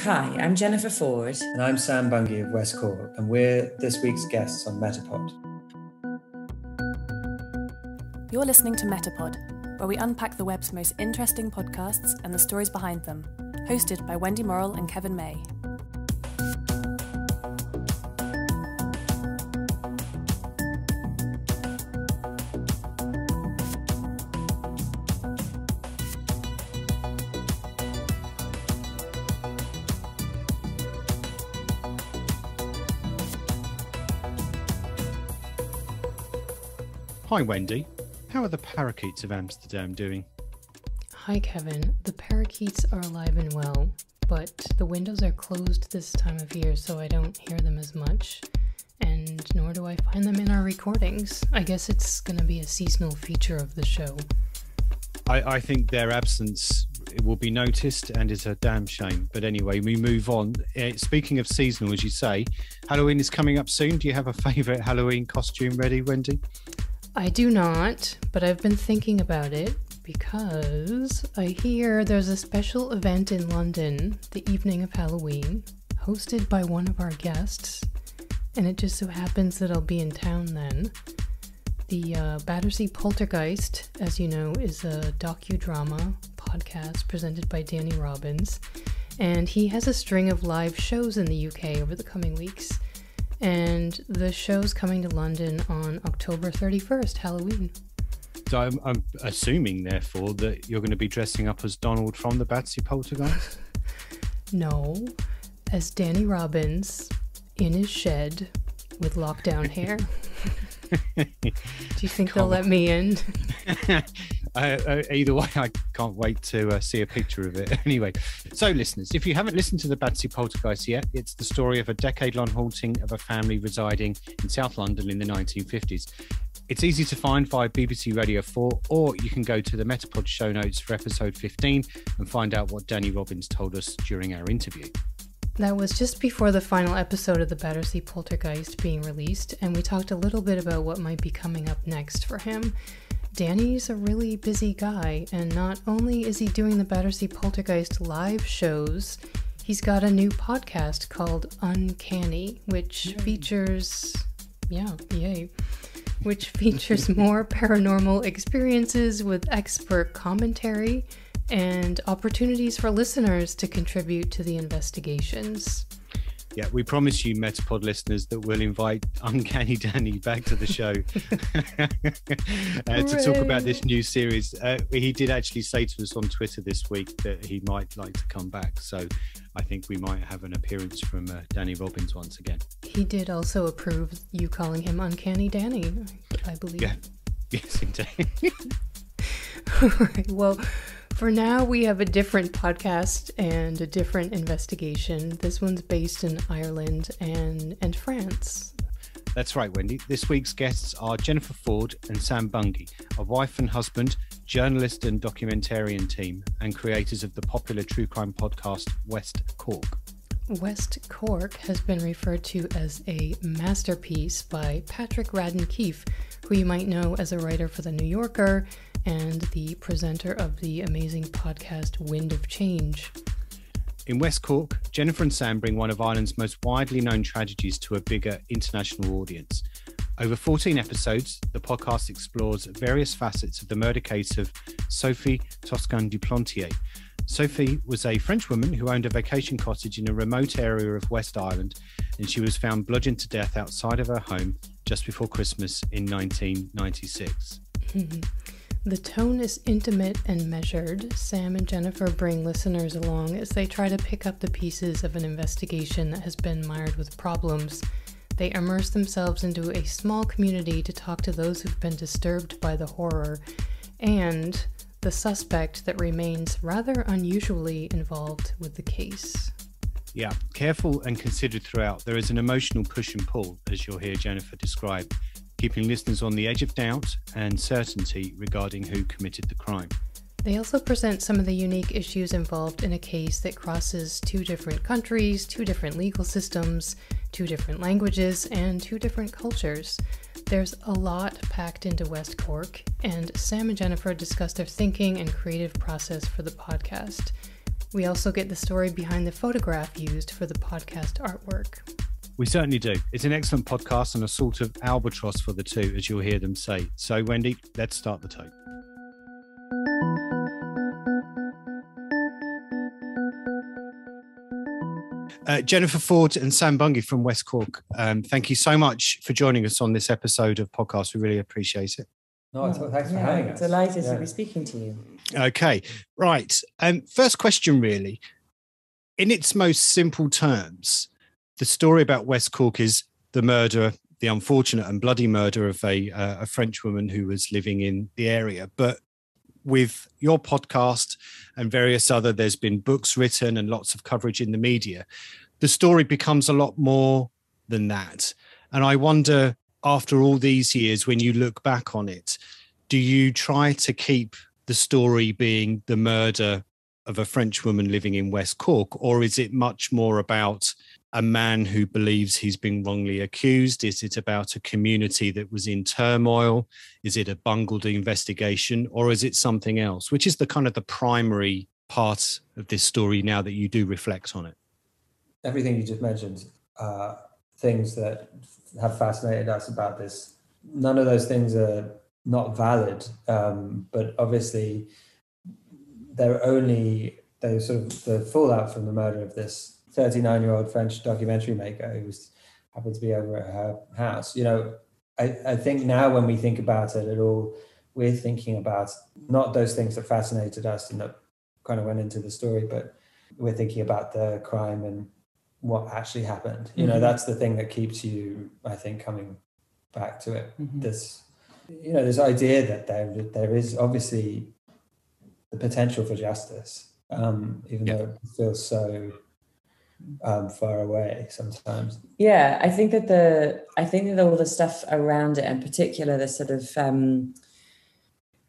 Hi, I'm Jennifer Forde. And I'm Sam Bungey of West Cork, and we're this week's guests on MetaPod. You're listening to MetaPod, where we unpack the web's most interesting podcasts and the stories behind them, hosted by Wendy Morrell and Kevin May. Hi Wendy, how are the parakeets of Amsterdam doing? Hi Kevin, the parakeets are alive and well, but the windows are closed this time of year so I don't hear them as much, and nor do I find them in our recordings. I guess it's going to be a seasonal feature of the show. I think their absence will be noticed and is a damn shame. But anyway, we move on. Speaking of seasonal, as you say, Halloween is coming up soon. Do you have a favourite Halloween costume ready, Wendy? I do not, but I've been thinking about it because I hear there's a special event in London the evening of Halloween, hosted by one of our guests, and it just so happens that I'll be in town then. The Battersea Poltergeist, as you know, is a docudrama podcast presented by Danny Robbins, and he has a string of live shows in the UK over the coming weeks. And the show's coming to London on October 31st, Halloween. So I'm assuming, therefore, that you're going to be dressing up as Donald from the Battersea Poltergeist? No, as Danny Robbins in his shed with lockdown hair. Do you think they'll let me in? Either way, I can't wait to see a picture of it. Anyway, so listeners, if you haven't listened to the Battersea Poltergeist yet, it's the story of a decade-long haunting of a family residing in South London in the 1950s. It's easy to find via BBC Radio 4, or you can go to the MetaPod show notes for episode 15 and find out what Danny Robbins told us during our interview. That was just before the final episode of the Battersea Poltergeist being released, and we talked a little bit about what might be coming up next for him. Danny's a really busy guy, and not only is he doing the Battersea Poltergeist live shows, he's got a new podcast called Uncanny, which features more paranormal experiences with expert commentary and opportunities for listeners to contribute to the investigations. Yeah, we promise you, MetaPod listeners, that we'll invite Uncanny Danny back to the show to talk about this new series. He did actually say to us on Twitter this week that he might like to come back. So I think we might have an appearance from Danny Robbins once again. He did also approve you calling him Uncanny Danny, I believe. Yeah, yes, indeed. All right, well, for now, we have a different podcast and a different investigation. This one's based in Ireland and France. That's right, Wendy. This week's guests are Jennifer Forde and Sam Bungey, a wife and husband, journalist and documentarian team, and creators of the popular true crime podcast West Cork. West Cork has been referred to as a masterpiece by Patrick Radden Keefe, who you might know as a writer for The New Yorker and the presenter of the amazing podcast Wind of Change. In West Cork, Jennifer and Sam bring one of Ireland's most widely known tragedies to a bigger international audience. Over 14 episodes, the podcast explores various facets of the murder case of Sophie Toscan du Plantier. Sophie was a French woman who owned a vacation cottage in a remote area of West Ireland, and she was found bludgeoned to death outside of her home just before Christmas in 1996. The tone is intimate and measured. Sam and Jennifer bring listeners along as they try to pick up the pieces of an investigation that has been mired with problems. They immerse themselves into a small community to talk to those who've been disturbed by the horror and the suspect that remains rather unusually involved with the case. Yeah, careful and considered throughout. There is an emotional push and pull, as you'll hear Jennifer describe, keeping listeners on the edge of doubt and certainty regarding who committed the crime. They also present some of the unique issues involved in a case that crosses 2 different countries, 2 different legal systems, 2 different languages, and 2 different cultures. There's a lot packed into West Cork, and Sam and Jennifer discuss their thinking and creative process for the podcast. We also get the story behind the photograph used for the podcast artwork. We certainly do. It's an excellent podcast and a sort of albatross for the two, as you'll hear them say. So, Wendy, let's start the tape. Jennifer Forde and Sam Bungey from West Cork, thank you so much for joining us on this episode of podcast. We really appreciate it. No, thanks for having us. Delighted to be speaking to you. Okay, right. First question, really. In its most simple terms, the story about West Cork is the murder, the unfortunate and bloody murder of a French woman who was living in the area. But with your podcast and various other, there's been books written and lots of coverage in the media. The story becomes a lot more than that. And I wonder, after all these years, when you look back on it, do you try to keep the story being the murder of a French woman living in West Cork, or is it much more about a man who believes he's been wrongly accused? Is it about a community that was in turmoil? Is it a bungled investigation, or is it something else? Which is the kind of the primary part of this story now that you do reflect on it? Everything you just mentioned are things that have fascinated us about this. None of those things are not valid, but obviously they're sort of the fallout from the murder of this 39-year-old French documentary maker who happened to be over at her house. I think now when we think about it at all, we're thinking about not those things that fascinated us and that kind of went into the story, but we're thinking about the crime and what actually happened. Mm-hmm. That's the thing that keeps you, I think, coming back to it. Mm-hmm. This idea that there is obviously the potential for justice, even though it feels so far away sometimes. Yeah, I think that all the stuff around it, in particular, the sort of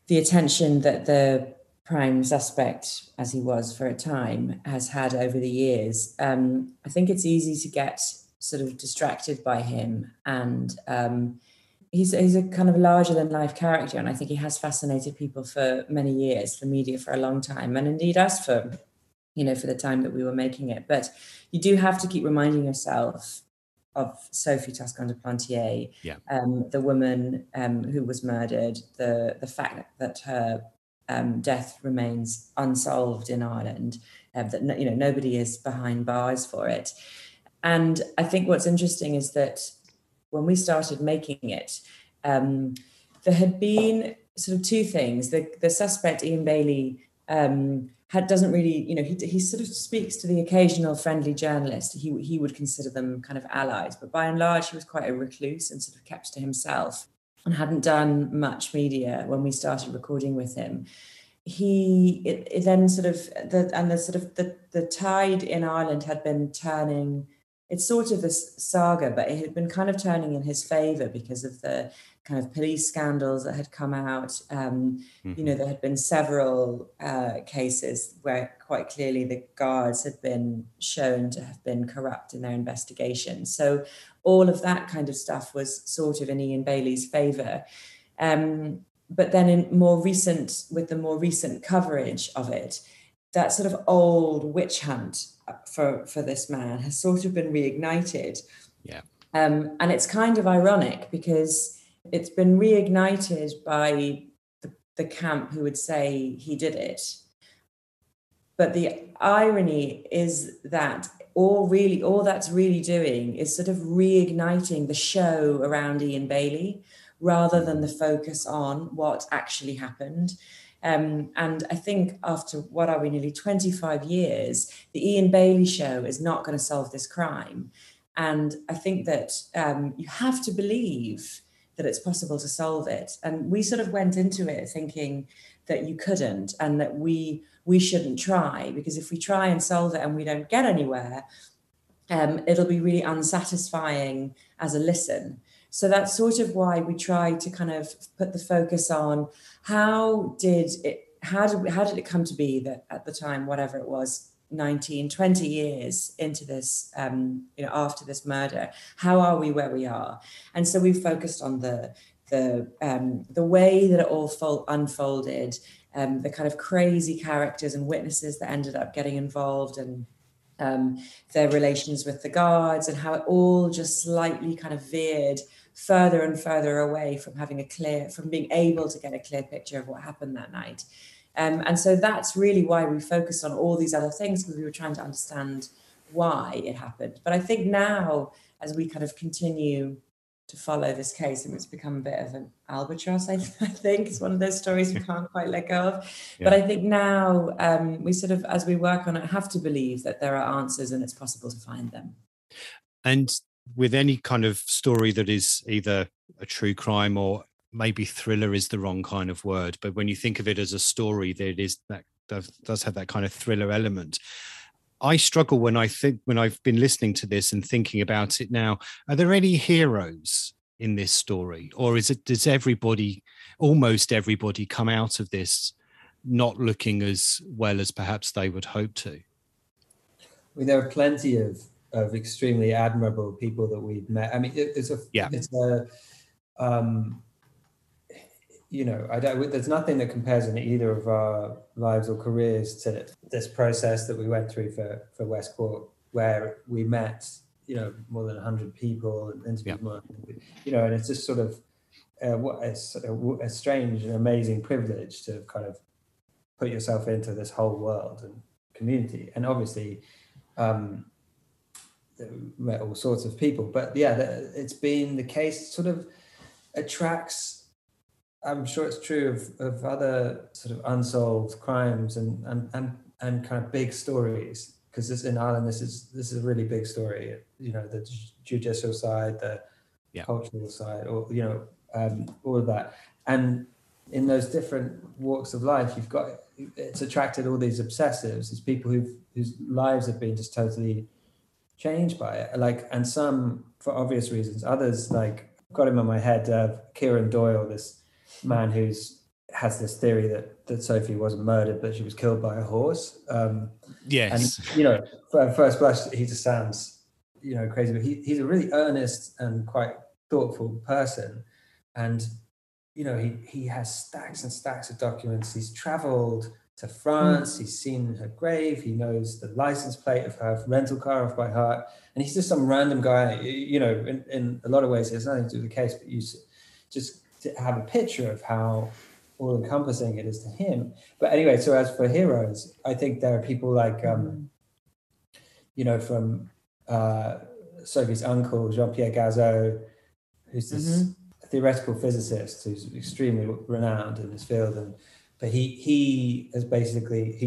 the attention that the prime suspect, as he was for a time, has had over the years. I think it's easy to get sort of distracted by him, and he's a kind of larger than life character, and I think he has fascinated people for many years, the media for a long time, and indeed us for the time that we were making it. But you do have to keep reminding yourself of Sophie Toscan du Plantier, the woman who was murdered, the fact that her death remains unsolved in Ireland, that nobody is behind bars for it. And I think what's interesting is that when we started making it, there had been sort of two things. The suspect, Ian Bailey, doesn't really, he sort of speaks to the occasional friendly journalist. He would consider them kind of allies, but by and large, he was quite a recluse and sort of kept to himself and hadn't done much media when we started recording with him. The tide in Ireland had been turning. It's sort of this saga, but it had been kind of turning in his favour because of the kind of police scandals that had come out. There had been several cases where quite clearly the guards had been shown to have been corrupt in their investigation. So all of that kind of stuff was sort of in Ian Bailey's favour. But then with the more recent coverage of it, that sort of old witch hunt for this man has sort of been reignited. Yeah. And it's kind of ironic because it's been reignited by the camp who would say he did it. But the irony is that all that's really doing is sort of reigniting the show around Ian Bailey rather than the focus on what actually happened. And I think after, nearly 25 years, the Ian Bailey show is not going to solve this crime. And I think that you have to believe that it's possible to solve it. And we sort of went into it thinking that you couldn't and that we shouldn't try, because if we try and solve it and we don't get anywhere, it'll be really unsatisfying as a listen. So that's sort of why we try to kind of put the focus on how did it come to be that at the time, whatever it was, 19, 20 years into this, after this murder, how are we where we are? And so we've focused on the way that it all unfolded, the kind of crazy characters and witnesses that ended up getting involved, and their relations with the guards, and how it all just slightly kind of veered further and further away from from being able to get a clear picture of what happened that night. And so that's really why we focused on all these other things, because we were trying to understand why it happened. But I think now, as we kind of continue to follow this case, and it's become a bit of an albatross, I think it's one of those stories we can't quite let go of. Yeah. But I think now we sort of, as we work on it, have to believe that there are answers and it's possible to find them. And with any kind of story that is either a true crime, or maybe thriller is the wrong kind of word, but when you think of it as a story, that does have that kind of thriller element. I struggle when I've been listening to this and thinking about it now. Are there any heroes in this story, or does almost everybody come out of this not looking as well as perhaps they would hope to? I mean, there are plenty of extremely admirable people that we've met. I mean, there's nothing that compares in either of our lives or careers to this process that we went through for West Cork, where we met, more than 100 people and interviewed more, and it's just sort of a strange and amazing privilege to kind of put yourself into this whole world and community. And obviously, met all sorts of people, but it's been the case, sort of attracts, I'm sure it's true of other sort of unsolved crimes and kind of big stories, because this in Ireland, this is a really big story, the judicial side, the cultural side, or all of that. And in those different walks of life, it's attracted all these obsessives, these people whose lives have been just totally changed by it, and some for obvious reasons, others, like, got him in my head, Kieran Doyle, this man has this theory that Sophie wasn't murdered, but she was killed by a horse. Yes. And for first blush, he just sounds crazy, but he's a really earnest and quite thoughtful person, and he has stacks and stacks of documents. He's traveled to France, he's seen her grave, he knows the license plate of her rental car off by heart, and he's just some random guy. In a lot of ways, it has nothing to do with the case, but you just to have a picture of how all-encompassing it is to him. But anyway, so as for heroes, I think there are people like, from Sophie's uncle, Jean-Pierre Gazeau, who's this theoretical physicist who's extremely renowned in this field, but he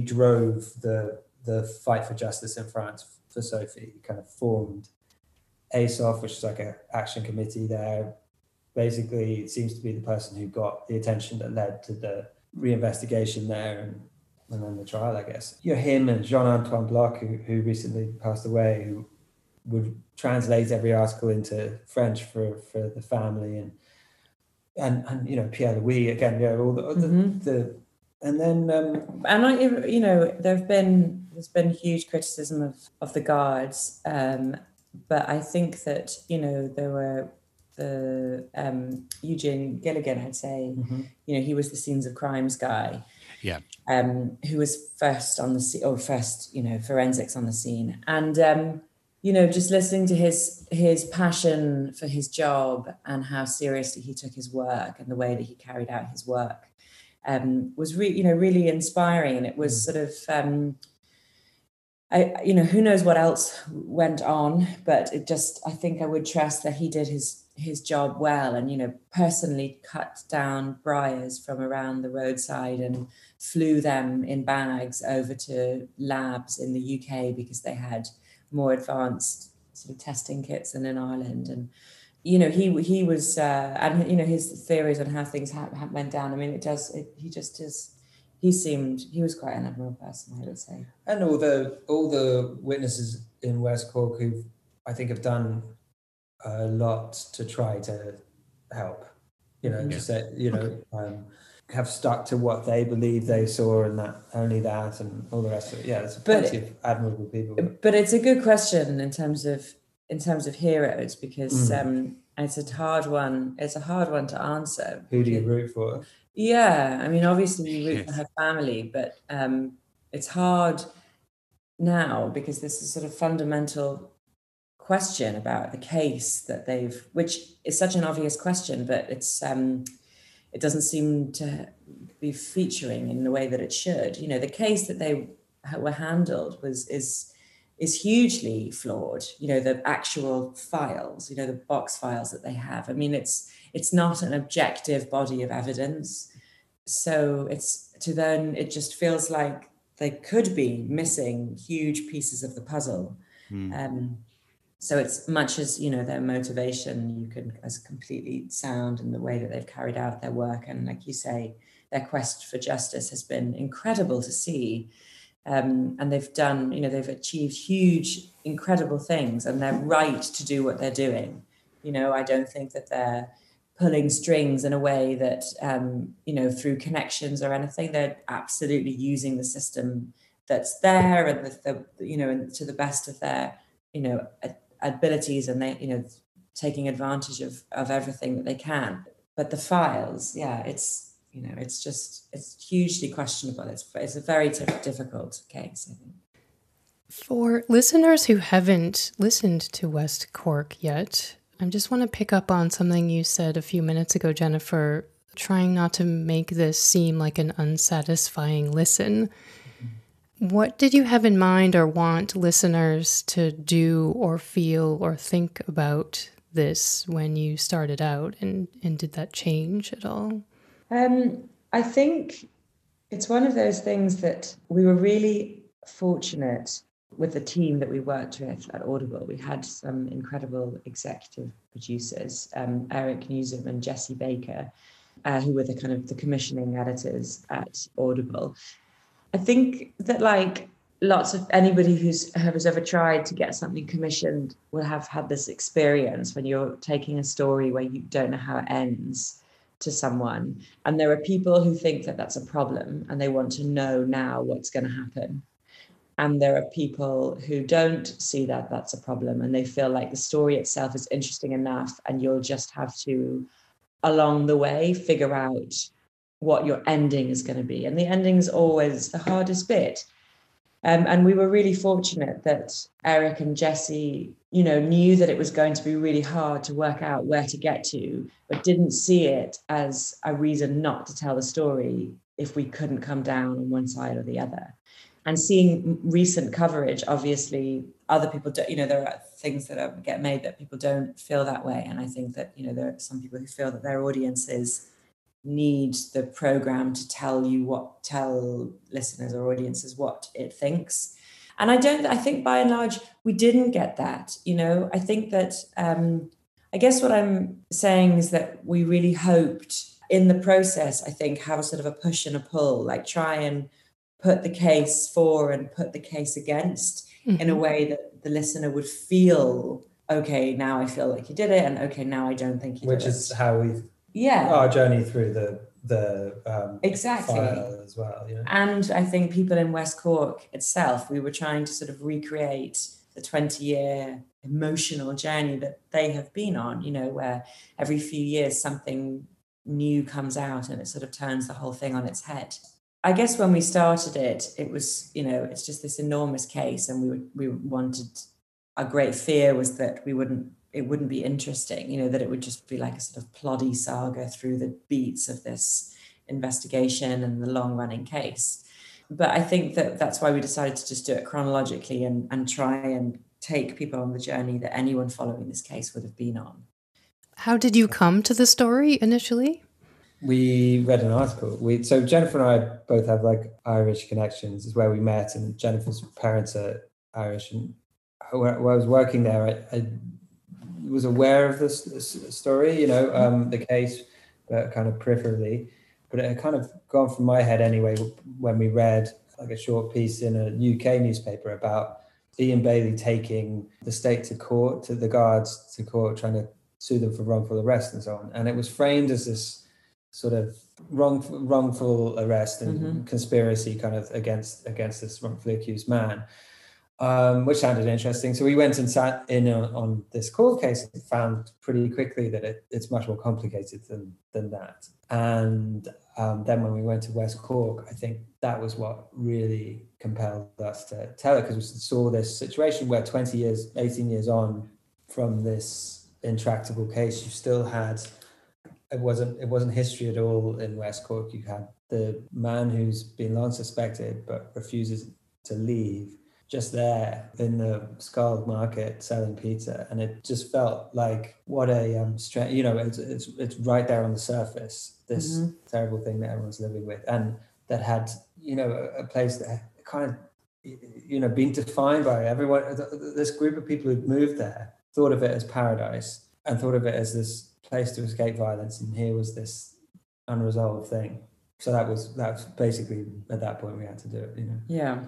drove the fight for justice in France for Sophie. He kind of formed ASOF, which is like an action committee there. Basically, it seems to be the person who got the attention that led to the reinvestigation there and then the trial, I guess. Him and Jean-Antoine Bloch, who recently passed away, who would translate every article into French for the family, and Pierre Louis again, all the and then there's been huge criticism of the guards, but I think that there were the Eugene Gilligan, I'd say, he was the scenes of crimes guy, who was first on the scene, or first forensics on the scene, and just listening to his passion for his job and how seriously he took his work and the way that he carried out his work was really inspiring. And it was sort of who knows what else went on, but I think I would trust that he did his job well, and personally cut down briars from around the roadside and flew them in bags over to labs in the UK because they had more advanced sort of testing kits than in Ireland. And he was and his theories on how things went down, I mean, he was quite an admirable person, I would say. And all the witnesses in West Cork who I think have done a lot to try to help, to say, have stuck to what they believe they saw, and that only that, and all the rest of it. Yeah, there's plenty of admirable people. But it's a good question in terms of heroes, because it's a hard one. It's a hard one to answer. Who do you root for? Yeah, I mean, obviously you root for her family, but it's hard now because this is sort of fundamental question about the case that which is such an obvious question, but it doesn't seem to be featuring in the way that it should. You know, the case that they were handled is hugely flawed. You know, the actual files, you know, the box files that they have. I mean, it's not an objective body of evidence. So it just feels like they could be missing huge pieces of the puzzle. So it's much as, you know, their motivation, you can as completely sound in the way that they've carried out their work. And like you say, their quest for justice has been incredible to see. And they've done, you know, they've achieved huge, incredible things, and they're right to do what they're doing. You know, I don't think that they're pulling strings in a way that, you know, through connections or anything. They're absolutely using the system that's there and you know, and to the best of their, you know, abilities, and they, you know, taking advantage of everything that they can. But the files, yeah, it's, you know, it's hugely questionable. It's a very difficult case, I think. For listeners who haven't listened to West Cork yet, I just want to pick up on something you said a few minutes ago, Jennifer, trying not to make this seem like an unsatisfying listen. What did you have in mind or want listeners to do or feel or think about this when you started out, and did that change at all? I think it's one of those things that we were really fortunate with the team that we worked with at Audible. We had some incredible executive producers, Eric Newsom and Jesse Baker, who were the commissioning editors at Audible. I think that, like, lots of anybody who's ever tried to get something commissioned will have had this experience when you're taking a story where you don't know how it ends to someone. And there are people who think that that's a problem and they want to know now what's going to happen. And there are people who don't see that that's a problem, and they feel like the story itself is interesting enough and you'll just have to, along the way, figure out what your ending is going to be. And the ending is always the hardest bit. And we were really fortunate that Eric and Jesse, you know, knew that it was going to be really hard to work out where to get to, but didn't see it as a reason not to tell the story if we couldn't come down on one side or the other. And seeing recent coverage, obviously, other people don't, you know, there are things that get made that people don't feel that way. And I think that, you know, there are some people who feel that their audiences need the program to tell listeners or audiences what it thinks. And I think by and large, we didn't get that. You know, I think that, I guess what I'm saying is that we really hoped in the process, I think, have a sort of a push and a pull, like try and put the case for and put the case against in a way that the listener would feel, okay, now I feel like you did it, and okay, now I don't think you did it. Which is how we've yeah our journey through the exactly file as well. You know? And I think people in West Cork itself, we were trying to sort of recreate the 20-year emotional journey that they have been on, you know, where every few years something new comes out and it sort of turns the whole thing on its head. I guess when we started it was, you know, it's just this enormous case, and we wanted, our great fear was that it wouldn't be interesting, you know, that it would just be like a sort of ploddy saga through the beats of this investigation and the long running case. But I think that that's why we decided to just do it chronologically and try and take people on the journey that anyone following this case would have been on. How did you come to the story initially? We read an article. So Jennifer and I both have like Irish connections. Is where we met, and Jennifer's parents are Irish. And when I was working there, I was aware of this story, you know, the case, but kind of peripherally. But it had kind of gone from my head anyway when we read like a short piece in a UK newspaper about Ian Bailey taking the state to court, to the guards to court, trying to sue them for wrongful arrest and so on. And it was framed as this sort of wrongful arrest and conspiracy kind of against this wrongfully accused man, which sounded interesting. So we went and sat in on this court case and found pretty quickly that it's much more complicated than that. And then when we went to West Cork, I think that was what really compelled us to tell it, because we saw this situation where 18 years on from this intractable case, you still had, it wasn't history at all in West Cork. You had the man who's been long suspected but refuses to leave, just there in the Skull market selling pizza, and it just felt like what a it's right there on the surface, this terrible thing that everyone's living with, and that had a place that kind of been defined by everyone. This group of people who'd moved there thought of it as paradise and thought of it as this place to escape violence, and here was this unresolved thing. So that was basically at that point we had to do it. Yeah.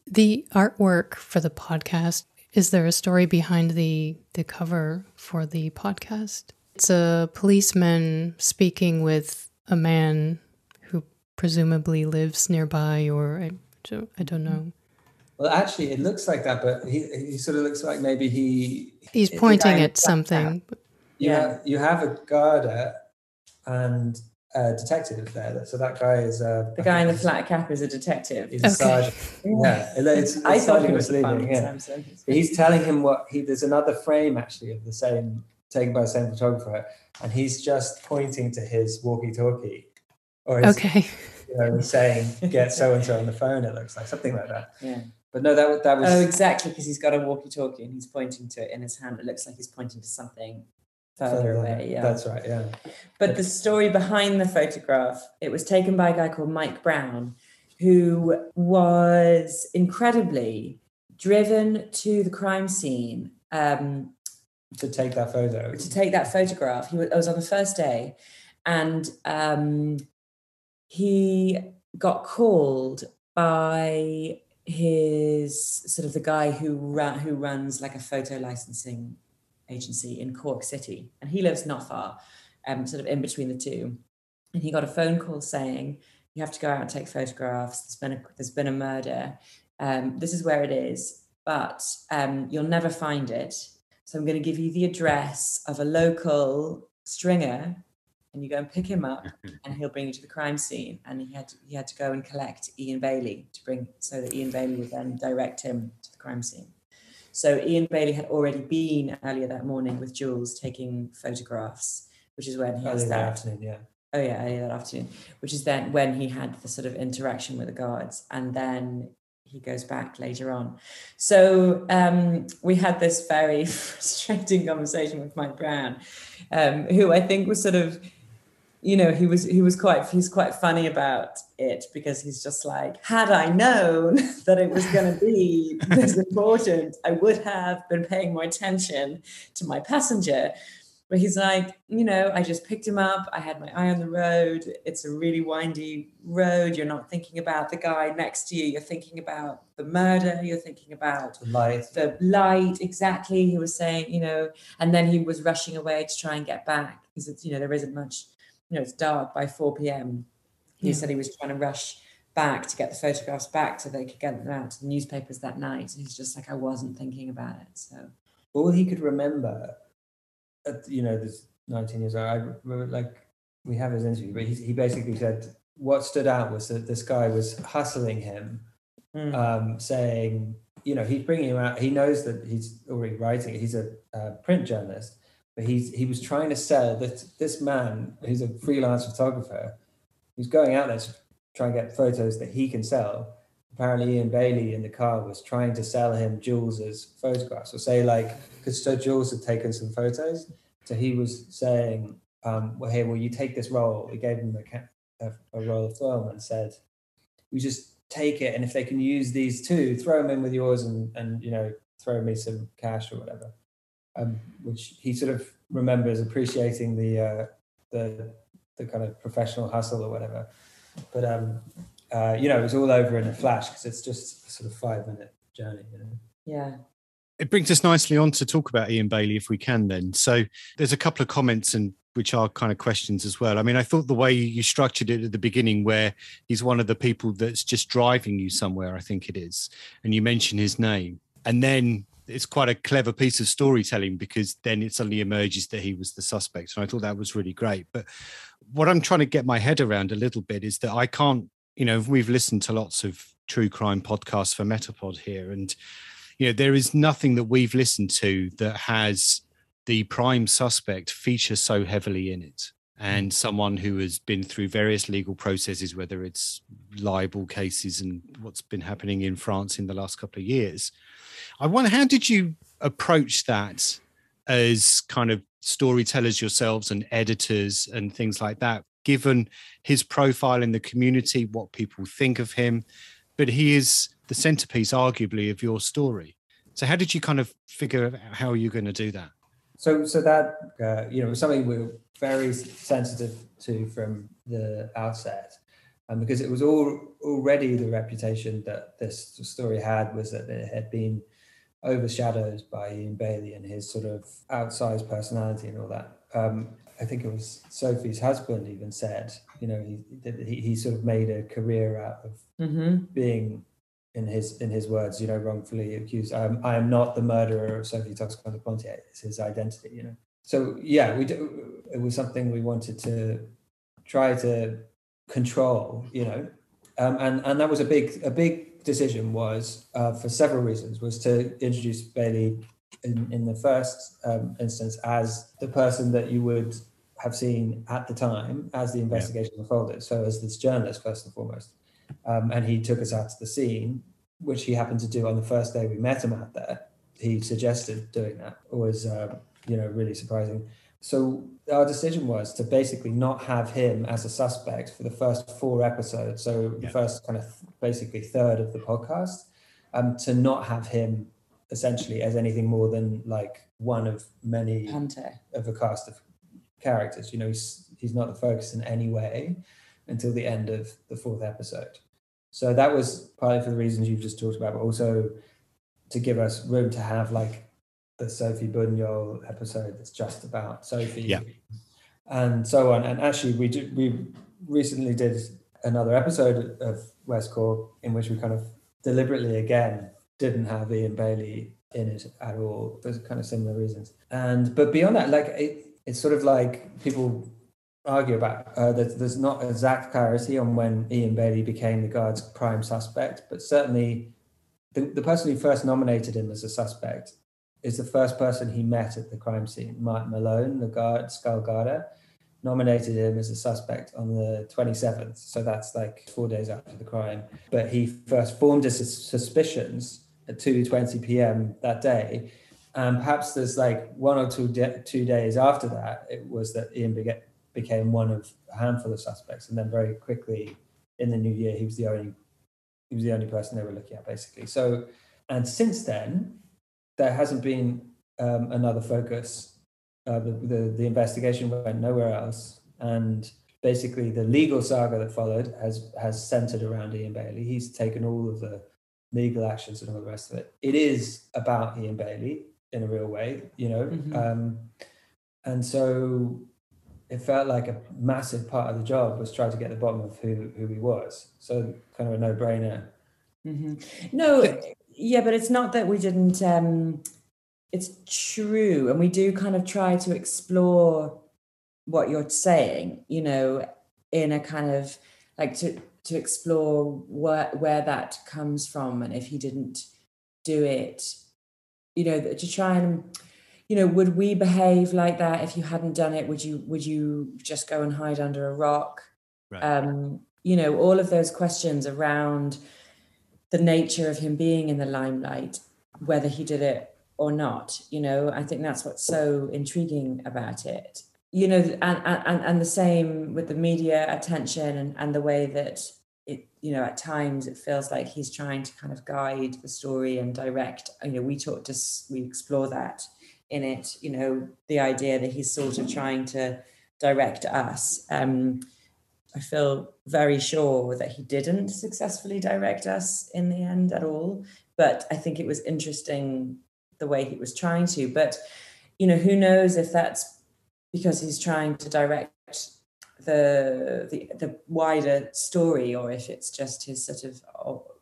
The artwork for the podcast, is there a story behind the cover for the podcast? It's a policeman speaking with a man who presumably lives nearby, or I don't know. Well, actually, it looks like that, but he sort of looks like maybe he's pointing at something. You have a Garda and a detective there. So that guy is the guy in the flat cap is a detective. He's a sergeant. Yeah, it's I thought he was misleading. Yeah. He's telling him there's another frame actually of the same, taken by the same photographer, and he's just pointing to his walkie-talkie, or his, saying get so and so on the phone. It looks like something like that. Yeah. But no, that was exactly, because he's got a walkie-talkie and he's pointing to it in his hand. It looks like he's pointing to something further away. Yeah, that's right. Yeah. But the story behind the photograph, it was taken by a guy called Mike Brown, who was incredibly driven to the crime scene to take that photo. To take that photograph. I was on the first day, and he got called by his sort of the guy who runs like a photo licensing agency in Cork City, and he lives not far, sort of in between the two. And he got a phone call saying, "You have to go out and take photographs. There's been a murder. This is where it is, but you'll never find it. So I'm going to give you the address of a local stringer, and you go and pick him up, and he'll bring you to the crime scene." And he had to go and collect Ian Bailey so that Ian Bailey would then direct him to the crime scene. So Ian Bailey had already been earlier that morning with Jules taking photographs, which is when he has that afternoon, yeah. Oh yeah, earlier that afternoon, which is then when he had the sort of interaction with the guards, and then he goes back later on. So we had this very frustrating conversation with Mike Brown, who I think was sort of, he's quite funny about it, because he's just like, had I known that it was going to be this important, I would have been paying more attention to my passenger. But he's like, I just picked him up. I had my eye on the road. It's a really windy road. You're not thinking about the guy next to you. You're thinking about the murder. You're thinking about the light. Exactly. He was saying, and then he was rushing away to try and get back, because it's, there isn't much, it's dark by 4 p.m. He said he was trying to rush back to get the photographs back so they could get them out to the newspapers that night. And he's just like, I wasn't thinking about it. So all he could remember, this 19 years old, I remember, like, we have his interview, but he basically said what stood out was that this guy was hustling him, saying, he's bringing him out. He knows that he's already writing. He's a print journalist, but he was trying to sell this man who's a freelance photographer who's going out there to try and get photos that he can sell. Apparently Ian Bailey in the car was trying to sell him Jules's photographs, or say, like, because so Jules had taken some photos, so he was saying, well, you take this roll. He gave him a roll of film and said, we just take it, and if they can use these two, throw them in with yours, and throw me some cash or whatever. Which he sort of remembers appreciating the kind of professional hustle or whatever. But it was all over in a flash, because it's just a sort of 5-minute journey. Yeah. It brings us nicely on to talk about Ian Bailey, if we can then. So there's a couple of comments, and which are kind of questions as well. I mean, I thought the way you structured it at the beginning, where he's one of the people that's just driving you somewhere, I think it is, and you mention his name, and then it's quite a clever piece of storytelling, because then it suddenly emerges that he was the suspect. And I thought that was really great. But what I'm trying to get my head around a little bit is that I can't, we've listened to lots of true crime podcasts for MetaPod here, and there is nothing that we've listened to that has the prime suspect feature so heavily in it, and someone who has been through various legal processes, whether it's libel cases and what's been happening in France in the last couple of years. I wonder, how did you approach that as kind of storytellers yourselves and editors and things like that, given his profile in the community, what people think of him, but he is the centerpiece, arguably, of your story. So how did you kind of figure out how you're going to do that? So that, was something we were very sensitive to from the outset. Because it was already the reputation that this story had, was that it had been overshadowed by Ian Bailey and his sort of outsized personality and all that. I think it was Sophie's husband even said, he sort of made a career out of being, in his words, wrongfully accused. I am not the murderer of Sophie Toscan du Plantier. It's his identity, So yeah, it was something we wanted to try to control, and that was a big decision, was for several reasons, was to introduce Bailey in the first instance as the person that you would have seen at the time as the investigation unfolded. So as this journalist, first and foremost. And he took us out to the scene, which he happened to do on the first day we met him out there. He suggested doing that. It was, really surprising. So our decision was to basically not have him as a suspect for the first 4 episodes. So the first kind of basically third of the podcast, to not have him essentially as anything more than like one of many of a cast of characters. He's not the focus in any way until the end of the 4th episode. So that was partly for the reasons you've just talked about, but also to give us room to have like the Sophie Bugnol episode that's just about Sophie, and so on. And actually, we recently did another episode of West Cork in which we kind of deliberately again didn't have Ian Bailey in it at all for kind of similar reasons. But beyond that, like it's sort of like people argue about that there's not exact clarity on when Ian Bailey became the guard's prime suspect, but certainly the person who first nominated him as a suspect is the first person he met at the crime scene. Mark Malone, the skull guarder, nominated him as a suspect on the 27th. So that's like 4 days after the crime. But he first formed his suspicions at 2:20 p.m. that day. And perhaps there's like 1 or 2 days after that, it was that Ian became one of a handful of suspects. And then very quickly in the new year, he was the only person they were looking at, basically. So, and since then, there hasn't been another focus. The investigation went nowhere else, and basically the legal saga that followed has centered around Ian Bailey. He's taken all of the legal actions and all the rest of it. It is about Ian Bailey in a real way, and so it felt like a massive part of the job was trying to get to the bottom of who he was. So kind of a no-brainer. No, yeah, but it's not that we didn't. It's true, and we do kind of try to explore what you're saying, in a kind of like to explore where that comes from, and if he didn't do it, to try and, would we behave like that if you hadn't done it? Would you just go and hide under a rock? Right. All of those questions around the nature of him being in the limelight, whether he did it or not, I think that's what's so intriguing about it, and the same with the media attention and the way that it, at times it feels like he's trying to kind of guide the story and direct, we explore that in it, the idea that he's sort of trying to direct us. I feel very sure that he didn't successfully direct us in the end at all, but I think it was interesting the way he was trying to. But, who knows if that's because he's trying to direct the wider story, or if it's just his sort of,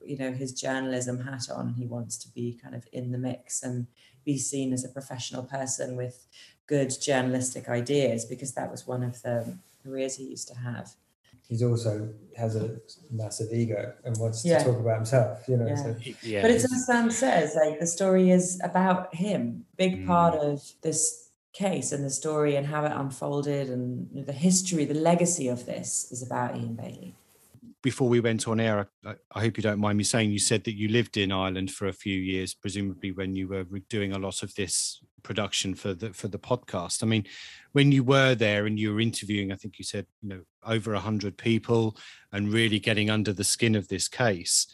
his journalism hat on. He wants to be kind of in the mix and be seen as a professional person with good journalistic ideas, because that was one of the careers he used to have. He's also has a massive ego and wants to Yeah. talk about himself, you know. Yeah. So. Yeah, But it's as Sam says, like the story is about him. Big part of this case and the story and how it unfolded and the history, the legacy of this is about Ian Bailey. Before we went on air, I hope you don't mind me saying, you said that you lived in Ireland for a few years, presumably when you were doing a lot of this production for the podcast. I mean, when you were there and you were interviewing, I think you said, over 100 people and really getting under the skin of this case,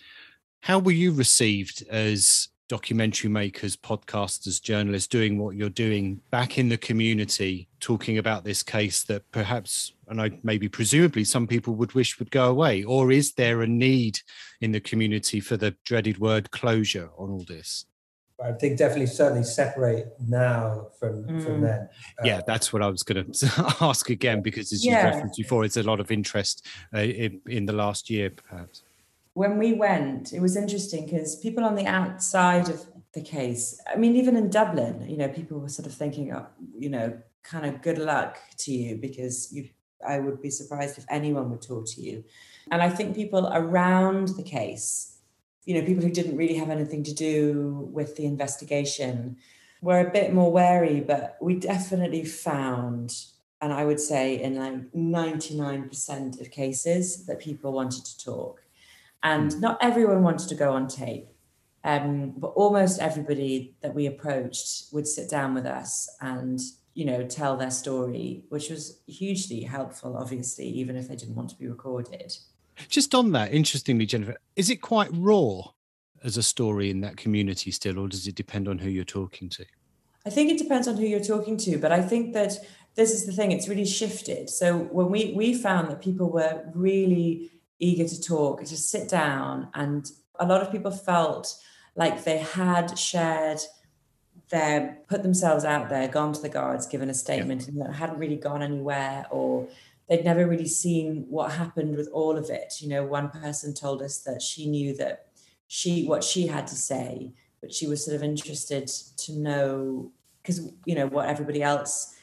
how were you received as documentary makers, podcasters, journalists, doing what you're doing back in the community, talking about this case that perhaps, and maybe presumably some people would wish would go away? Or is there a need in the community for the dreaded word closure on all this? I think definitely, certainly separate now from then. Yeah, that's what I was going to ask again, because as you referenced before, it's a lot of interest in the last year, perhaps. When we went, it was interesting because people on the outside of the case, I mean, even in Dublin, people were sort of thinking, kind of good luck to you, because I would be surprised if anyone would talk to you. And I think people around the case, people who didn't really have anything to do with the investigation, were a bit more wary, but we definitely found, and I would say in like 99% of cases, that people wanted to talk. And not everyone wanted to go on tape, but almost everybody that we approached would sit down with us and, tell their story, which was hugely helpful, obviously, even if they didn't want to be recorded. Just on that, interestingly, Jennifer, is it quite raw as a story in that community still, or does it depend on who you're talking to? I think it depends on who you're talking to, but I think that this is the thing, it's really shifted. So when we found that people were really eager to talk, to sit down, and a lot of people felt like they had put themselves out there, gone to the guards, given a statement, and that hadn't really gone anywhere, or they'd never really seen what happened with all of it. One person told us that she knew that what she had to say, but she was sort of interested to know, because what everybody else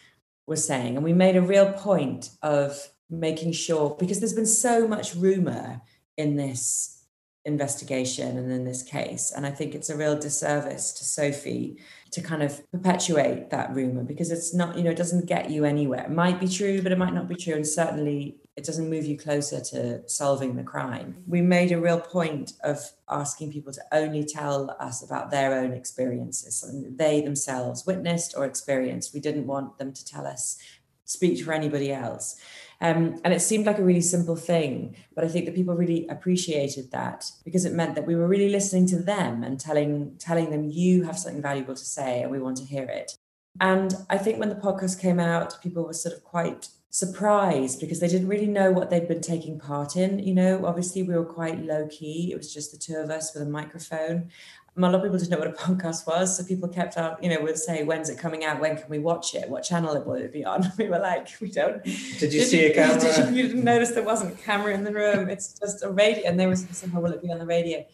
was saying. And we made a real point of making sure, because there's been so much rumor in this investigation and in this case, and I think it's a real disservice to Sophie to kind of perpetuate that rumor, because it's not, it doesn't get you anywhere. It might be true, but it might not be true, and certainly it doesn't move you closer to solving the crime. We made a real point of asking people to only tell us about their own experiences, something they themselves witnessed or experienced. We didn't want them to speak for anybody else. And it seemed like a really simple thing, but I think that people really appreciated that, because it meant that we were really listening to them and telling them, you have something valuable to say and we want to hear it. And I think when the podcast came out, people were sort of quite surprised, because they didn't really know what they'd been taking part in. Obviously we were quite low key. It was just the two of us with a microphone. A lot of people didn't know what a podcast was, so people kept out, would say, when's it coming out? When can we watch it? What channel will it be on? We were like, we don't. Did you see a camera? You didn't notice there wasn't a camera in the room. It's just a radio. And they were saying, how will it be on the radio?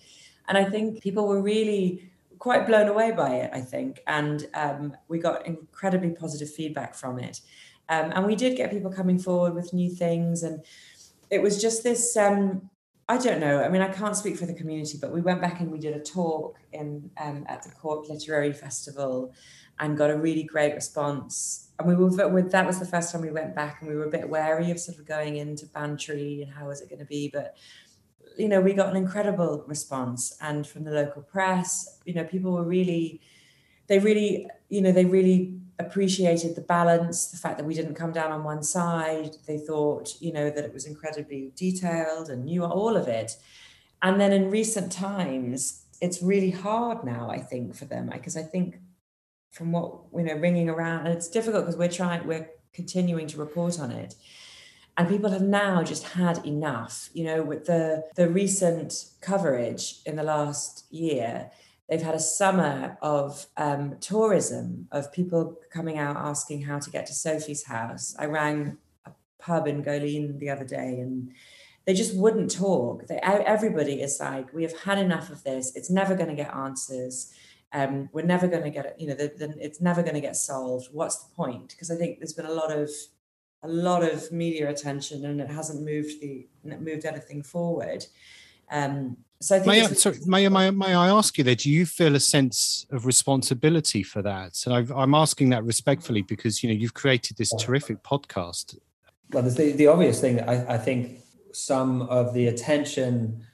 And I think people were really quite blown away by it, I think. And we got incredibly positive feedback from it. And we did get people coming forward with new things. And it was just this... I don't know. I mean, I can't speak for the community, but we went back and we did a talk at the Cork Literary Festival and got a really great response. And that was the first time we went back, and we were a bit wary of sort of going into Bantry and how was it going to be. But, we got an incredible response. And from the local press, people were really appreciated the balance, the fact that we didn't come down on one side. They thought, that it was incredibly detailed and knew all of it. And then in recent times, it's really hard now, I think, for them, because I think from what, ringing around, and it's difficult because we're continuing to report on it. And people have now just had enough, with the recent coverage in the last year. They've had a summer of tourism, of people coming out asking how to get to Sophie's house. I rang a pub in Goleen the other day and they just wouldn't talk. Everybody is like, we have had enough of this. It's never going to get answers. We're never going to get it. It's never going to get solved. What's the point? Because I think there's been a lot of a lot of media attention, and it hasn't moved anything forward. So I think may I ask you there, do you feel a sense of responsibility for that? And I'm asking that respectfully because, you've created this terrific podcast. Well, there's the obvious thing that I think some of the attention,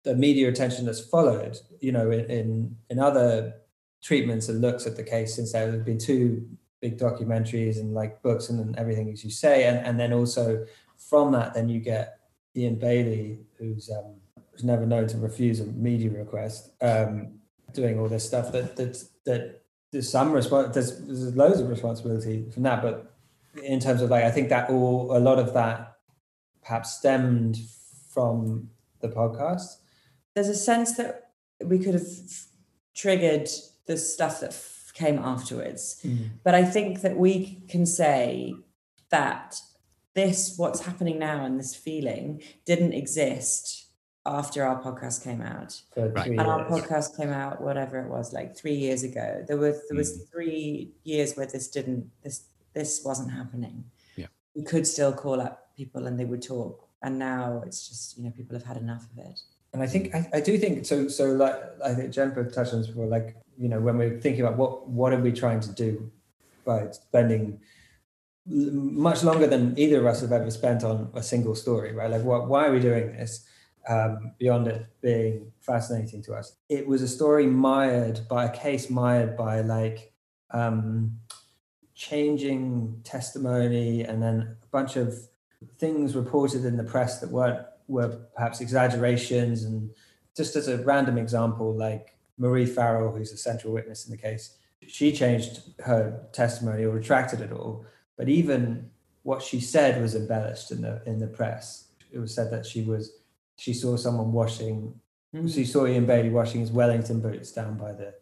the media attention that's followed, in other treatments and looks at the case since there have been 2 big documentaries and like books and everything, as you say. And then also from that, then you get Ian Bailey, who's never known to refuse a media request, doing all this stuff that there's some there's loads of responsibility from that. But in terms of like, I think that a lot of that perhaps stemmed from the podcast. There's a sense that we could have triggered the stuff that came afterwards. But I think that we can say that what's happening now and this feeling didn't exist after our podcast came out. And our podcast came out, whatever it was, like 3 years ago. There was 3 years where this wasn't happening. Yeah. We could still call up people and they would talk. And now it's just, people have had enough of it. And I think I do think so like I think Jennifer touched on this before, like, when we're thinking about what are we trying to do by spending much longer than either of us have ever spent on a single story, right? Like, why are we doing this? Beyond it being fascinating to us, it was a story mired by like changing testimony, and then a bunch of things reported in the press that were perhaps exaggerations. And just as a random example, like Marie Farrell, who's a central witness in the case, she changed her testimony or retracted it all. But even what she said was embellished in the press. It was said that she saw someone washing. She saw Ian Bailey washing his Wellington boots down by the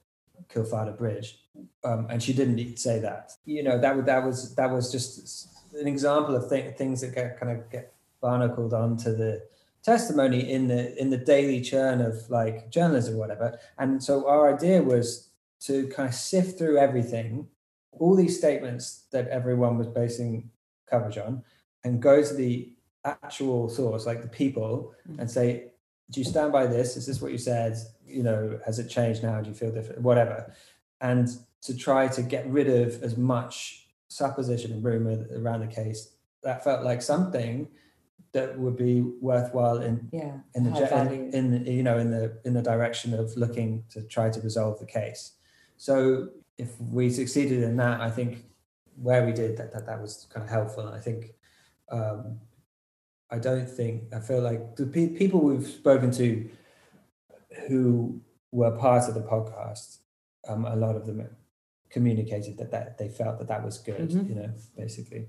Kilfarder Bridge, and she didn't say that. That was just an example of things that get barnacled onto the testimony in the daily churn of like journalism or whatever. And so our idea was to kind of sift through everything, all these statements that everyone was basing coverage on, and go to the actual source, like the people, and say, do you stand by this? Is this what you said? Has it changed now? Do you feel different? Whatever. And to try to get rid of as much supposition and rumor around the case that felt like something that would be worthwhile in the direction of looking to try to resolve the case. So if we succeeded in that, I think where we did that was kind of helpful. And I think I feel like the people we've spoken to who were part of the podcast, a lot of them communicated that they felt that was good, basically.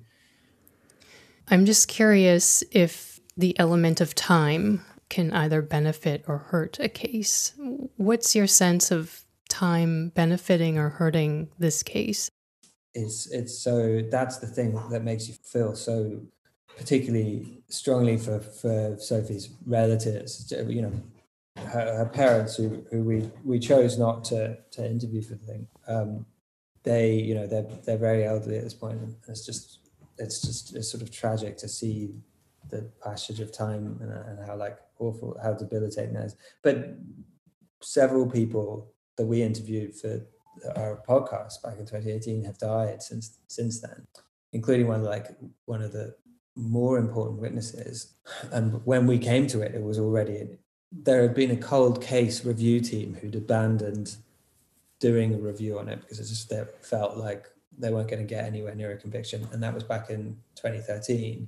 I'm just curious if the element of time can either benefit or hurt a case. What's your sense of time benefiting or hurting this case? It's so that's the thing that makes you feel so particularly strongly for Sophie's relatives, her parents who we chose not to interview for the thing. They're very elderly at this point, and it's sort of tragic to see the passage of time and how like awful, how debilitating that is. But several people that we interviewed for our podcast back in 2018 have died since then, including one of the more important witnesses. And when we came to it, it was already, there had been a cold case review team who'd abandoned doing a review on it because they felt like they weren't going to get anywhere near a conviction. And that was back in 2013.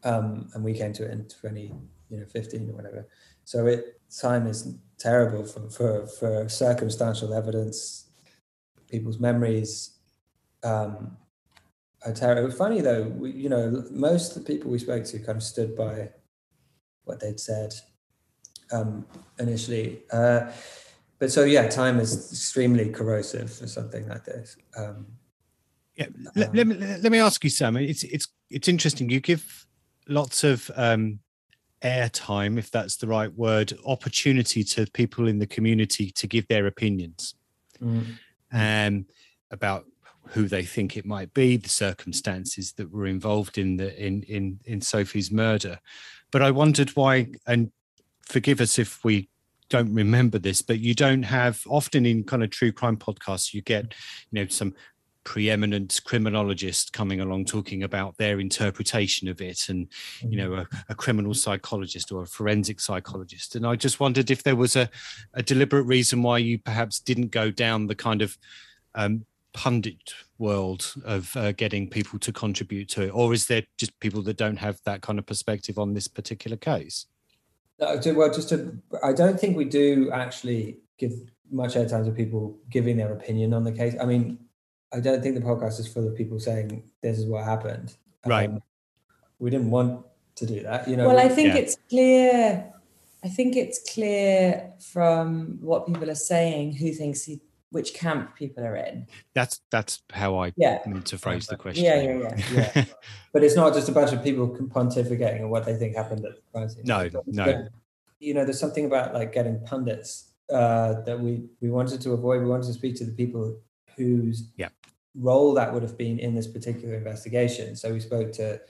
And we came to it in 2015 or whatever. So time is terrible for circumstantial evidence. People's memories are terrible. It was funny though, most of the people we spoke to kind of stood by what they'd said initially. But so yeah, time is extremely corrosive for something like this. Let me ask you, Sam. It's interesting. You give lots of airtime, if that's the right word, opportunity to people in the community to give their opinions about who they think it might be, the circumstances that were involved in Sophie's murder. But I wondered why, and forgive us if we don't remember this, but you don't have, often in kind of true crime podcasts, you get, some preeminent criminologist coming along talking about their interpretation of it, and a criminal psychologist or a forensic psychologist. And I just wondered if there was a deliberate reason why you perhaps didn't go down the kind of pundit world of getting people to contribute to it, or is there just people that don't have that kind of perspective on this particular case? I don't think we do actually give much airtime to people giving their opinion on the case. I mean, I don't think the podcast is full of people saying this is what happened. Right. We didn't want to do that, Well, I think it's clear. I think it's clear from what people are saying who thinks which camp people are in. That's how I meant to phrase the question. Yeah. But it's not just a bunch of people pontificating on what they think happened at the crime scene. No. There's something about like getting pundits that we wanted to avoid. We wanted to speak to the people whose role that would have been in this particular investigation. So we spoke to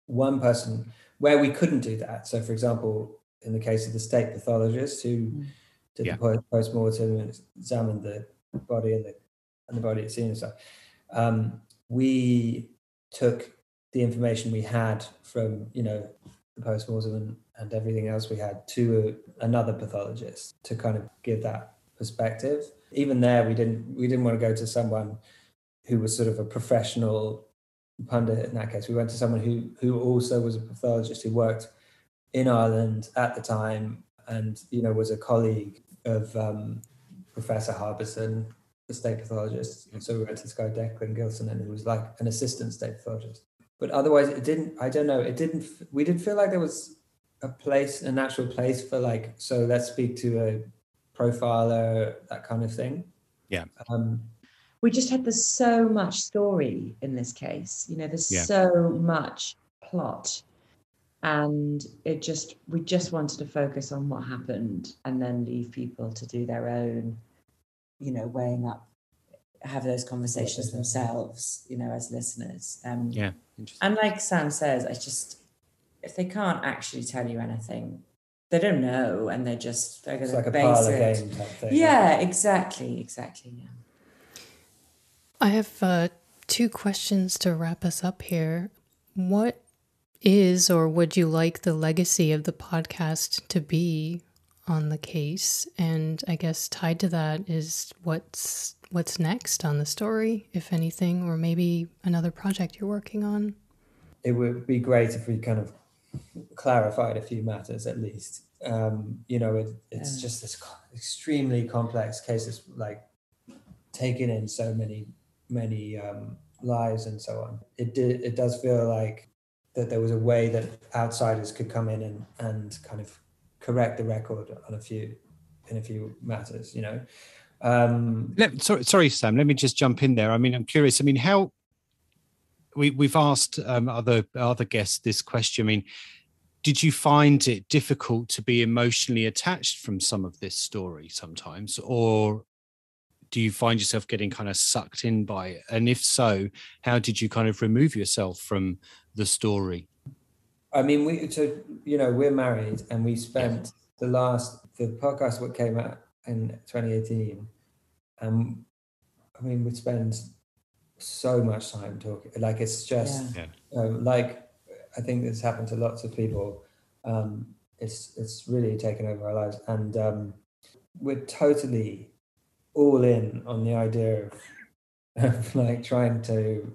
one person where we couldn't do that. So, for example, in the case of the state pathologist who did the post-mortem and examined the body and the body at scene and stuff, we took the information we had from the post-mortem and everything else we had to another pathologist to kind of give that perspective. Even there, we didn't want to go to someone who was sort of a professional pundit in that case. We went to someone who also was a pathologist who worked in Ireland at the time and was a colleague of Professor Harbison, the state pathologist. And so we went to this guy Declan Gilson, and he was like an assistant state pathologist. But otherwise, we didn't feel like there was a natural place for let's speak to a profiler, that kind of thing. Yeah. We just had there's so much story in this case. There's so much plot, and we just wanted to focus on what happened and then leave people to do their own, weighing up, have those conversations themselves, as listeners. And like Sam says, if they can't actually tell you anything, they don't know, and they're going to like base a it. game type thing. Yeah, exactly. Yeah. I have 2 questions to wrap us up here. What is, or would you like the legacy of the podcast to be on the case? And I guess tied to that is what's next on the story, if anything, or maybe another project you're working on? It would be great if we kind of clarified a few matters at least. It's just this extremely complex case. It's like taking in so many lives and so on. It does feel like that there was a way that outsiders could come in and kind of correct the record on a few matters. Sorry, Sam. Let me just jump in there. I mean, I'm curious. I mean, how we've asked other guests this question. I mean, did you find it difficult to be emotionally attached from some of this story sometimes, or do you find yourself getting kind of sucked in by it? And if so, how did you kind of remove yourself from the story? I mean, we're married, and we spent the podcast what came out in 2018, and I mean, we spend so much time talking. Like, it's just I think this happened to lots of people. It's really taken over our lives, and we're totally all in on the idea of like trying to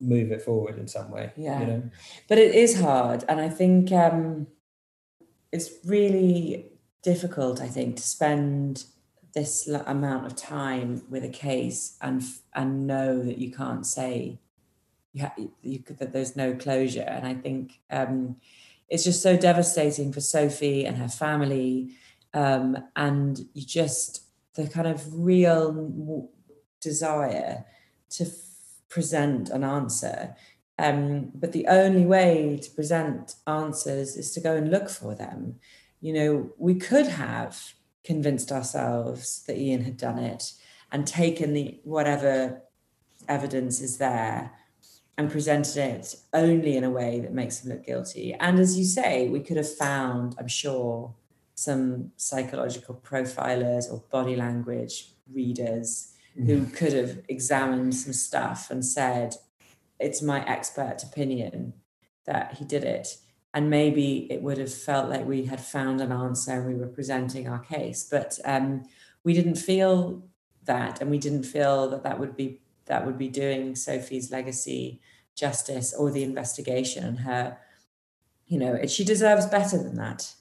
move it forward in some way. But it is hard, and I think it's really difficult, I think, to spend this amount of time with a case and know that you can't say that there's no closure. And I think it's just so devastating for Sophie and her family, and the kind of real desire to present an answer. But the only way to present answers is to go and look for them. We could have convinced ourselves that Ian had done it and taken whatever evidence is there and presented it only in a way that makes them look guilty. And as you say, we could have found, I'm sure, some psychological profilers or body language readers who could have examined some stuff and said, it's my expert opinion that he did it. And maybe it would have felt like we had found an answer and we were presenting our case. But we didn't feel that, and we didn't feel that that would be doing Sophie's legacy justice or the investigation. And her, she deserves better than that.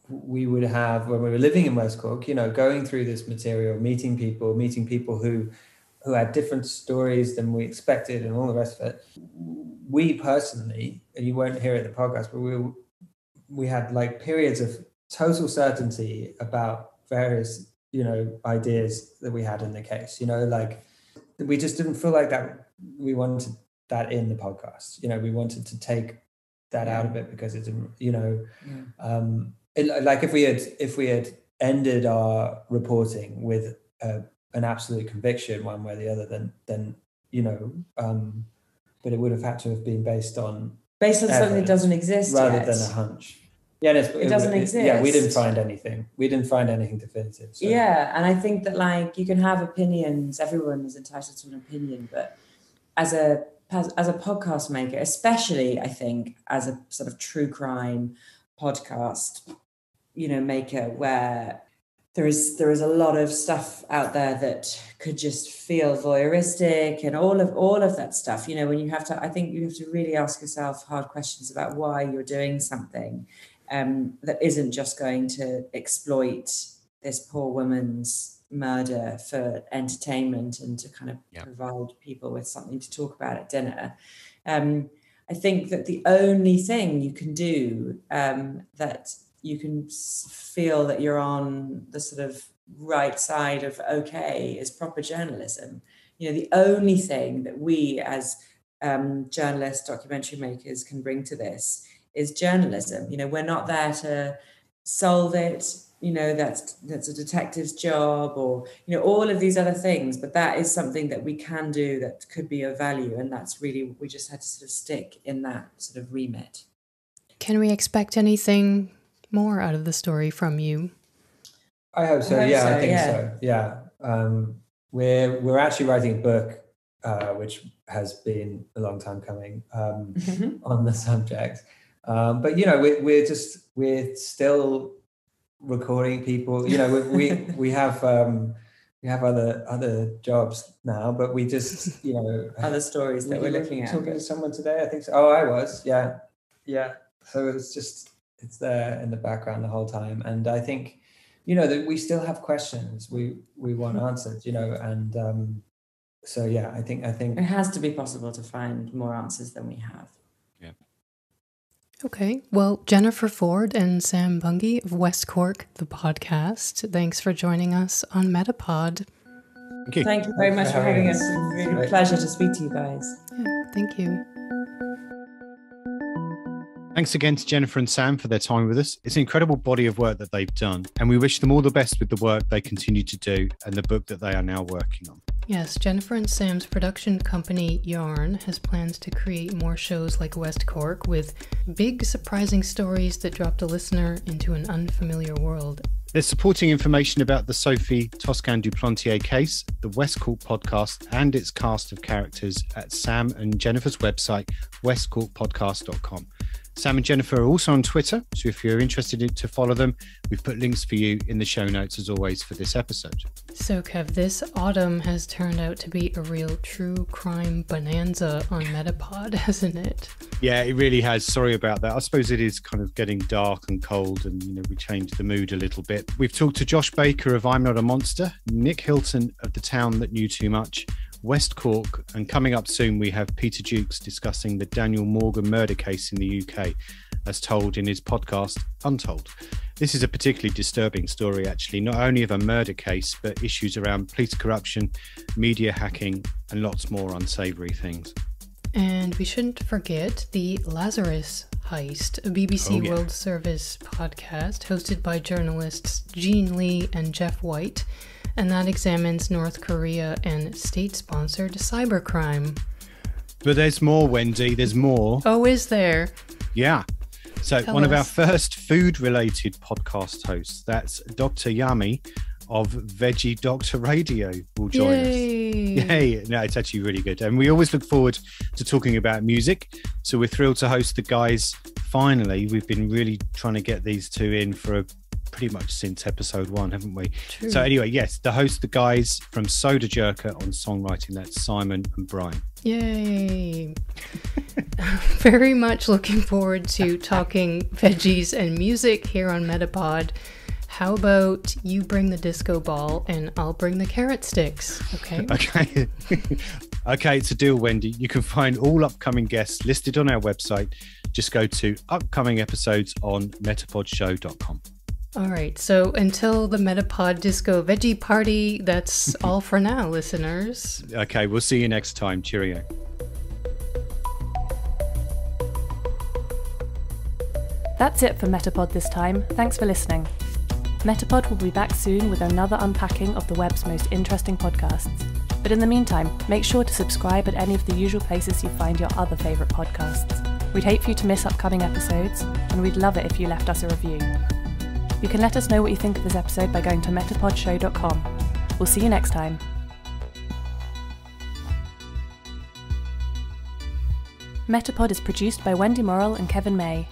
We would have, when we were living in West Cork, going through this material, meeting people who had different stories than we expected and all the rest of it. We personally, and you won't hear it in the podcast, but we had like periods of total certainty about various, ideas that we had in the case, like we just didn't feel like that. We wanted that in the podcast, we wanted to take that out of it because it didn't, like if we had ended our reporting with an absolute conviction one way or the other, then but it would have had to have been based on something that doesn't exist rather yet. than a hunch. Yeah, it doesn't exist. Yeah, we didn't find anything. We didn't find anything definitive. So. Yeah, and I think that you can have opinions. Everyone is entitled to an opinion, but as a podcast maker, especially I think as a sort of true crime podcast, maker, where there is a lot of stuff out there that could just feel voyeuristic and all of that stuff. When I think you have to really ask yourself hard questions about why you're doing something that isn't just going to exploit this poor woman's murder for entertainment and to kind of provide people with something to talk about at dinner. I think that the only thing you can do that you can feel that you're on the sort of right side of okay is proper journalism. The only thing that we as journalists, documentary makers can bring to this is journalism. We're not there to solve it. That's a detective's job, or all of these other things. But that is something that we can do that could be of value, and that's really, we just had to sort of stick in that sort of remit. Can we expect anything more out of the story from you? I hope so. I think so. Yeah. We're actually writing a book, which has been a long time coming on the subject. But we're still recording people. We have other jobs now, but we just other stories that we're looking at. Talking to someone today, I think so. Oh, I was. Yeah. So it's there in the background the whole time, and I think that we still have questions we want answered. And so yeah, I think it has to be possible to find more answers than we have. Yeah. Okay. Well, Jennifer Forde and Sam Bungey of West Cork, the podcast, thanks for joining us on MetaPod. Thank you. Thank you very much for having us. It's a really pleasure to speak to you guys. Yeah, thank you. Thanks again to Jennifer and Sam for their time with us. It's an incredible body of work that they've done, and we wish them all the best with the work they continue to do and the book that they are now working on. Yes, Jennifer and Sam's production company, Yarn, has plans to create more shows like West Cork with big, surprising stories that drop the listener into an unfamiliar world. There's supporting information about the Sophie Toscan du Plantier case, the West Cork podcast, and its cast of characters at Sam and Jennifer's website, westcorkpodcast.com. Sam and Jennifer are also on Twitter, so if you're interested to follow them, we've put links for you in the show notes as always for this episode. So Kev, this autumn has turned out to be a real true crime bonanza on MetaPod, hasn't it? Yeah, it really has. Sorry about that. I suppose it is kind of getting dark and cold and, we changed the mood a little bit. We've talked to Josh Baker of I'm Not a Monster, Nick Hilton of The Town That Knew Too Much, West Cork, and coming up soon we have Peter Jukes discussing the Daniel Morgan murder case in the UK, as told in his podcast Untold. This is a particularly disturbing story, actually, not only of a murder case, but issues around police corruption, media hacking, and lots more unsavoury things. And we shouldn't forget the Lazarus Heist, a BBC World Service podcast hosted by journalists Jean Lee and Jeff White, and that examines North Korea and state-sponsored cybercrime. But there's more, Wendy, there's more. Oh, is there? Yeah. So Tell one of us. our first food-related podcast hosts, that's Dr. Yami of Veggie Doctor Radio, will join us. Yay! No, it's actually really good. And we always look forward to talking about music. So we're thrilled to host the guys. Finally, we've been really trying to get these two in for pretty much since episode 1, haven't we? True. So anyway, yes, the host, the guys from Soda Jerker on songwriting, that's Simon and Brian. Yay! Very much looking forward to talking veggies and music here on MetaPod. How about you bring the disco ball and I'll bring the carrot sticks, okay? Okay. Okay, it's a deal, Wendy. You can find all upcoming guests listed on our website. Just go to upcoming episodes on metapodshow.com. All right, so until the MetaPod Disco Veggie Party, that's all for now, listeners. Okay, we'll see you next time. Cheerio. That's it for MetaPod this time. Thanks for listening. MetaPod will be back soon with another unpacking of the web's most interesting podcasts. But in the meantime, make sure to subscribe at any of the usual places you find your other favourite podcasts. We'd hate for you to miss upcoming episodes, and we'd love it if you left us a review. You can let us know what you think of this episode by going to metapodshow.com. We'll see you next time. MetaPod is produced by Wendy Morrill and Kevin May.